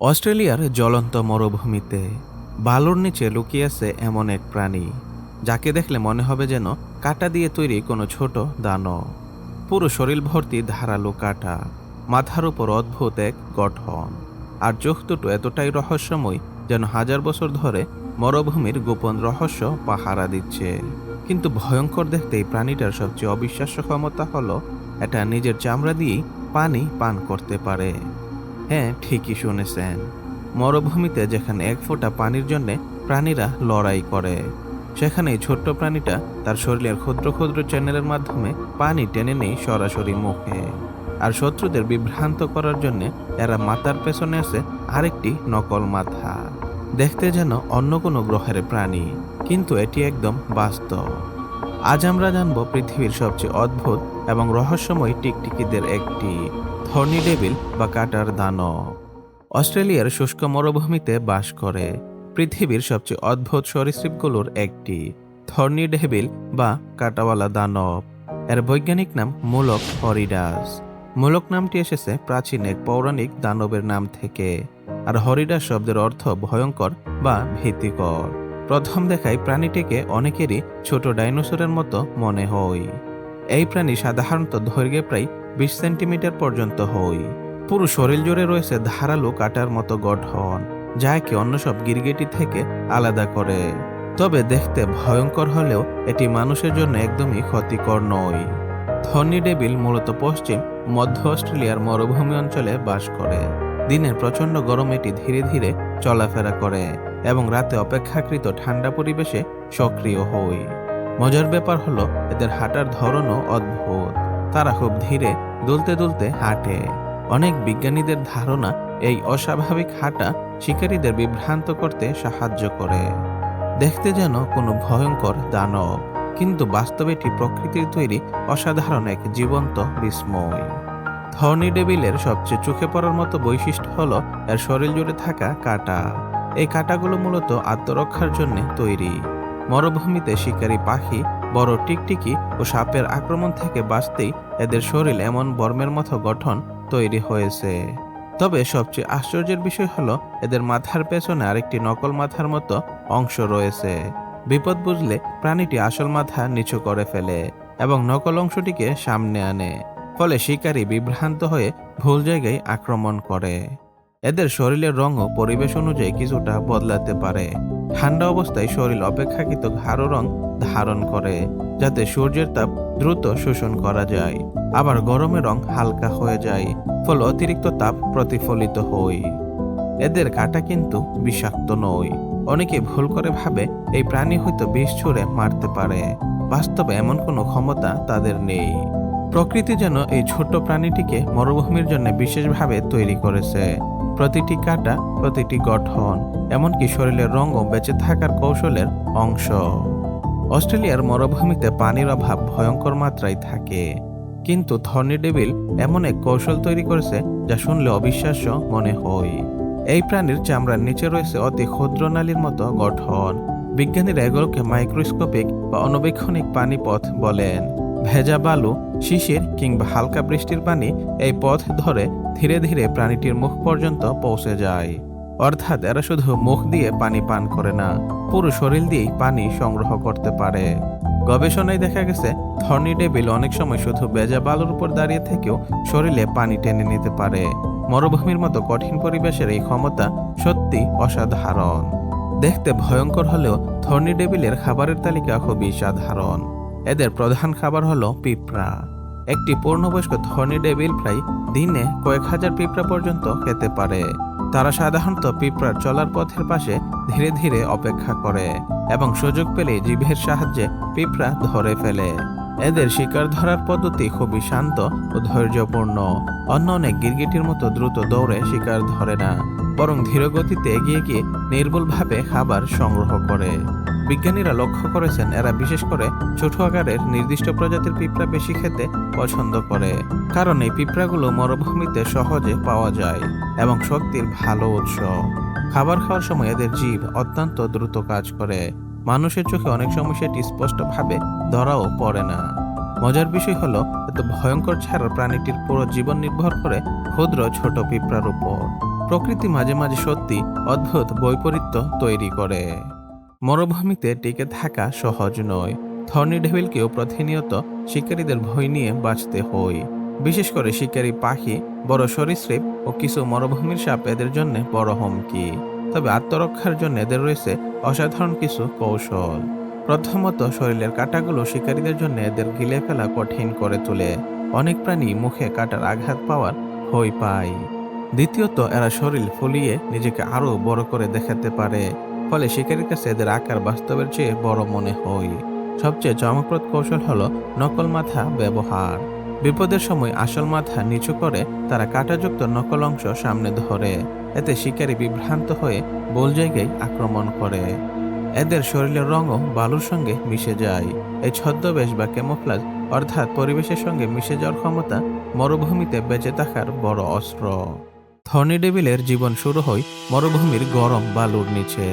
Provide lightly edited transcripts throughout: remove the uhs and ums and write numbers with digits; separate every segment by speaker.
Speaker 1: অস্ট্রেলিয়ার জ্বলন্ত মরুভূমিতে বালুর নিচে লুকিয়ে আছে এমন এক প্রাণী যাকে দেখলে মনে হবে যেন কাঁটা দিয়ে তৈরি কোনো ছোট দানব। পুরো শরীর ভর্তি ধারালো কাঁটা, মাথার উপর অদ্ভুত এক গঠন, আর চোখ দুটো এতটাই রহস্যময় যেন হাজার বছর ধরে মরুভূমির গোপন রহস্য পাহারা দিচ্ছে। কিন্তু ভয়ঙ্কর দেখতে এই প্রাণীটার সবচেয়ে অবিশ্বাস্য ক্ষমতা হলো এটা নিজের চামড়া দিয়েই পানি পান করতে পারে। হ্যাঁ, ঠিকই শুনেছেন। মরুভূমিতে যেখানে এক ফোঁটা পানির জন্যে প্রাণীরা লড়াই করে, সেখানে এই ছোট্ট প্রাণীটা তার শরীরের ক্ষুদ্র ক্ষুদ্র চ্যানেলের মাধ্যমে পানি টেনে নেই সরাসরি মুখে। আর শত্রুদের বিভ্রান্ত করার জন্যে এরা মাথার পেছনে আছে আরেকটি নকল মাথা। দেখতে যেন অন্য কোনো গ্রহের প্রাণী, কিন্তু এটি একদম বাস্তব। আজ আমরা জানব পৃথিবীর সবচেয়ে অদ্ভুত এবং রহস্যময় টিকটিকিদের একটি, থর্নি ডেভিল বা কাঁটার দানব। অস্ট্রেলিয়ার শুষ্ক মরুভূমিতে বাস করে পৃথিবীর সবচেয়ে অদ্ভুত সরীসৃপগুলোর একটি, থর্নি ডেভিল বা কাঁটাওয়ালা দানব। এর বৈজ্ঞানিক নাম মূলক হরিডাস। মূলক নামটি এসেছে প্রাচীন এক পৌরাণিক দানবের নাম থেকে, আর হরিডাস শব্দের অর্থ ভয়ঙ্কর বা ভীতিকর। প্রথম দেখায় প্রাণীটিকে অনেকেরই ছোট ডাইনোসরের মতো মনে হয়। এই প্রাণী সাধারণত দৈর্ঘ্যে প্রায় 20 সেন্টিমিটার পর্যন্ত হয়। পুরো শরীর জুড়ে রয়েছে ধারালো কাটার মতো গঠন, যা একে অন্য সব গিরগিটি থেকে আলাদা করে। তবে দেখতে ভয়ঙ্কর হলেও এটি মানুষের জন্য একদমই ক্ষতিকর নয়। থর্নি ডেভিল মূলত পশ্চিম মধ্য অস্ট্রেলিয়ার মরুভূমি অঞ্চলে বাস করে। দিনের প্রচণ্ড গরম এটি ধীরে ধীরে চলাফেরা করে এবং রাতে অপেক্ষাকৃত ঠান্ডা পরিবেশে সক্রিয় হয়। মজার ব্যাপার হলো এদের হাঁটার ধরনও অদ্ভুত। তারা খুব ধীরে দুলতে দুলতে হাঁটে। অনেক বিজ্ঞানীদের ধারণা এই অস্বাভাবিক হাঁটা শিকারীদের বিভ্রান্ত করতে সাহায্য করে। দেখতে যেন কোনো ভয়ঙ্কর দানব, কিন্তু বাস্তবে এটি প্রকৃতির তৈরি অসাধারণ এক জীবন্ত বিস্ময়। থর্নি ডেভিলের সবচেয়ে চোখে পড়ার মতো বৈশিষ্ট্য হলো এর শরীর জুড়ে থাকা কাঁটা। এই কাঁটাগুলো মূলত আত্মরক্ষার জন্য তৈরি। মরুভূমিতে শিকারী পাখি, বড় টিকটিকি ও সাপের আক্রমণ থেকে বাঁচতেই এদের শরীর এমন বর্মের মতো গঠন তৈরি হয়েছে। তবে সবচেয়ে আশ্চর্যের বিষয় হলো এদের মাথার পেছনে আরেকটি নকল মাথার মতো অংশ রয়েছে। বিপদ বুঝলে প্রাণীটি আসল মাথা নিচু করে ফেলে এবং নকল অংশটিকে সামনে আনে, ফলে শিকারী বিভ্রান্ত হয়ে ভুল জায়গায় আক্রমণ করে। এদের শরীরের রঙও পরিবেশ অনুযায়ী কিছুটা বদলাতে পারে। ঠান্ডা অবস্থায় শরীর অপেক্ষাকৃত গাঢ় রং ধারণ করে, যাতে সূর্যের তাপ দ্রুত শোষণ করা যায়। আবার গরমে রং হালকা হয়ে যায়, ফলে অতিরিক্ত তাপ প্রতিফলিত হয়। এদের কাঁটা কিন্তু বিষাক্ত নয়। অনেকে ভুল করে ভাবে এই প্রাণী হয়তো বিষ ছুঁড়ে মারতে পারে। বাস্তবে এমন কোনো ক্ষমতা তাদের নেই। প্রকৃতি যেন এই ছোট্ট প্রাণীটিকে মরুভূমির জন্য বিশেষভাবে তৈরি করেছে। প্রতিটি কাঁটা, প্রতিটি গঠন, এমনকি শরীরের রঙও বেঁচে থাকার কৌশলের অংশ। অস্ট্রেলিয়ার মরুভূমিতে পানির অভাব ভয়ঙ্কর মাত্রায় থাকে, কিন্তু থর্নি ডেভিল এমন এক কৌশল তৈরি করেছে যা শুনলে অবিশ্বাস্য মনে হয়। এই প্রাণীর চামড়ার নিচে রয়েছে অতি ক্ষুদ্র নালীর মতো গঠন। বিজ্ঞানীরা এগুলোকে মাইক্রোস্কোপিক বা অণুবীক্ষণিক পানিপথ বলেন। ভেজা বালু, শিশির কিংবা হালকা বৃষ্টির পানি এই পথ ধরে ধীরে ধীরে প্রাণীটির মুখ পর্যন্ত পৌঁছে যায়। অর্থাৎ এরা শুধু মুখ দিয়ে পানি পান করে না, পুরো শরীর দিয়েই পানি সংগ্রহ করতে পারে। গবেষণায় দেখা গেছে থর্নি ডেভিল অনেক সময় শুধু ভেজা বালুর উপর দাঁড়িয়ে থেকেও শরীরে পানি টেনে নিতে পারে। মরুভূমির মতো কঠিন পরিবেশের এই ক্ষমতা সত্যি অসাধারণ। দেখতে ভয়ঙ্কর হলেও থর্নি ডেভিলের খাবারের তালিকা খুবই সাধারণ। এদের প্রধান খাবার হলো পিঁপড়া। একটি পূর্ণবয়স্ক থর্নি ডেভিল প্রায় দিনে কয়েক হাজার পিঁপড়া পর্যন্ত খেতে পারে। তারা সাধারণত পিঁপড়ার চলার পথের পাশে ধীরে ধীরে অপেক্ষা করে এবং সুযোগ পেলে জিভের সাহায্যে পিঁপড়া ধরে ফেলে। এদের শিকার ধরার পদ্ধতি খুবই শান্ত ও ধৈর্যপূর্ণ। অন্য অনেক গিরগিটির মতো দ্রুত দৌড়ে শিকার ধরে না, বরং ধীর গতিতে এগিয়ে গিয়ে নির্ভুলভাবে খাবার সংগ্রহ করে। বিজ্ঞানীরা লক্ষ্য করেছেন এরা বিশেষ করে ছোট আকারের নির্দিষ্ট প্রজাতির পিঁপড়া বেশি খেতে পছন্দ করে, কারণ এই পিঁপড়াগুলো মরুভূমিতে সহজে পাওয়া যায় এবং শক্তির ভালো উৎস। খাবার খাওয়ার সময় এদের জিভ অত্যন্ত দ্রুত কাজ করে। মানুষের চোখে অনেক সময় সেটি স্পষ্টভাবে ধরাও পড়ে না। মজার বিষয় হলো এত ভয়ঙ্কর ছাড়া প্রাণীটির পুরো জীবন নির্ভর করে ক্ষুদ্র ছোট পিঁপড়ার উপর। প্রকৃতি মাঝে মাঝে সত্যি অদ্ভুত বৈপরীত্য তৈরি করে। মরুভূমিতে টিকে থাকা সহজ নয়। থর্নি ডেভিলকেও প্রতিনিয়ত শিকারীদের ভয় নিয়ে বাঁচতে হয়। বিশেষ করে শিকারী পাখি, বড় সরীসৃপ ও কিছু মরুভূমির সাপ এদের জন্য বড় হুমকি। তবে আত্মরক্ষার জন্য এদের রয়েছে অসাধারণ কিছু কৌশল। প্রথমত, শরীরের কাঁটাগুলো শিকারীদের জন্য এদের গিলে ফেলা কঠিন করে তোলে। অনেক প্রাণী মুখে কাঁটার আঘাত পাওয়ার ভয় পায়। দ্বিতীয়ত, এরা শরীর ফুলিয়ে নিজেকে আরো বড় করে দেখাতে পারে, ফলে শিকারীর কাছে এদের আকার বাস্তবের চেয়ে বড় মনে হয়। সবচেয়ে চমকপ্রদ কৌশল হলো নকল মাথা ব্যবহার। বিপদের সময় আসল মাথা নিচু করে তারা কাঁটাযুক্ত নকল অংশ সামনে ধরে। এতে শিকারী বিভ্রান্ত হয়ে ভুল জায়গায় আক্রমণ করে। এদের শরীরের রঙও বালুর সঙ্গে মিশে যায়। এই ছদ্মবেশ বা ক্যামোফ্লাজ অর্থাৎ পরিবেশের সঙ্গে মিশে যাওয়ার ক্ষমতা মরুভূমিতে বেঁচে থাকার বড় অস্ত্র। থর্নি ডেভিলের জীবন শুরু হয় মরুভূমির গরম বালুর নিচে।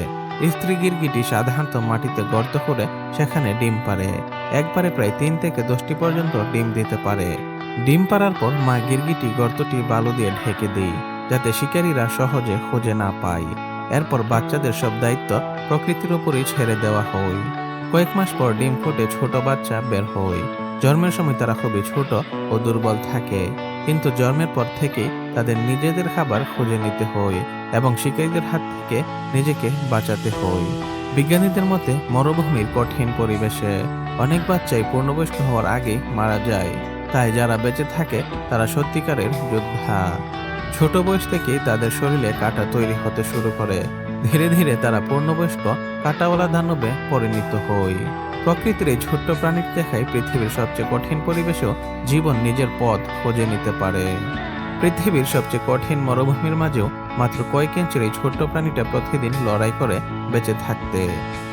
Speaker 1: স্ত্রী গিরগিটি সাধারণত মাটিতে গর্ত করে সেখানে ডিম পাড়ে। একবারে প্রায় 3 থেকে 10টি পর্যন্ত ডিম দিতে পারে। ডিম পাড়ার পর মা গিরগিটি গর্তটি বালু দিয়ে ঢেকে দেয়, যাতে শিকারীরা সহজে খুঁজে না পায়। এরপর বাচ্চাদের সব দায়িত্ব প্রকৃতির উপরই ছেড়ে দেওয়া হয়। কয়েক মাস পর ডিম ফুটে ছোট বাচ্চা বের হয়। জন্মের সময় তারা খুবই ছোট ও দুর্বল থাকে, কিন্তু জন্মের পর থেকেই তাদের নিজেদের খাবার খুঁজে নিতে হয় এবং শিকারীদের হাত থেকে নিজেকে বাঁচাতে হয়। বিজ্ঞানীদের মতে মরুভূমির কঠিন পরিবেশে অনেক বাচ্চাই পূর্ণবয়স্ক হওয়ার আগেই মারা যায়। তাই যারা বেঁচে থাকে তারা সত্যিকারের যোদ্ধা। ছোট বয়স থেকেই তাদের শরীরে কাঁটা তৈরি হতে শুরু করে। ধীরে ধীরে তারা পূর্ণবয়স্ক কাঁটাওয়ালা দানবে পরিণত হয়। প্রকৃতির এই ছোট্ট প্রাণীর দেখায় পৃথিবীর সবচেয়ে কঠিন পরিবেশেও জীবন নিজের পথ খুঁজে নিতে পারে। পৃথিবীর সবচেয়ে কঠিন মরুভূমির মাঝেও মাত্র কয়েক ইঞ্চির এই ছোট্ট প্রাণীটা প্রতিদিন লড়াই করে বেঁচে থাকতে।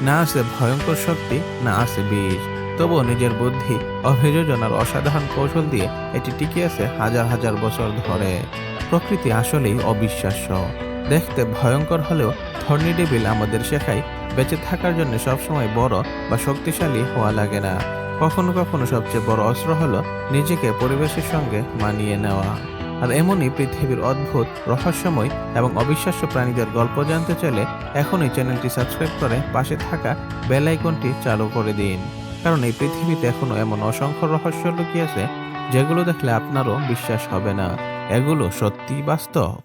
Speaker 1: না আছে ভয়ঙ্কর শক্তি, না আছে বিষ, তবুও নিজের বুদ্ধি, অভিযোজন আর অসাধারণ কৌশল দিয়ে এটি টিকে আছে হাজার হাজার বছর ধরে। প্রকৃতি আসলেই অবিশ্বাস্য। দেখতে ভয়ঙ্কর হলেও থর্নি ডেভিল আমাদের শেখায় বেঁচে থাকার জন্য সবসময় বড় বা শক্তিশালী হওয়া লাগে না। কখনো কখনো সবচেয়ে বড় অস্ত্র হলো নিজেকে পরিবেশের সঙ্গে মানিয়ে নেওয়া। আর এমনই পৃথিবীর অদ্ভুত, রহস্যময় এবং অবিশ্বাস্য প্রাণীদের গল্প জানতে চাইলে এখনই চ্যানেলটি সাবস্ক্রাইব করে পাশে থাকা বেল আইকনটি চালু করে দিন। কারণ এই পৃথিবীতে এখনো এমন অসংখ্য রহস্য লুকিয়ে আছে যেগুলো দেখলে আপনারও বিশ্বাস হবে না। এগুলো সত্যি বাস্তব।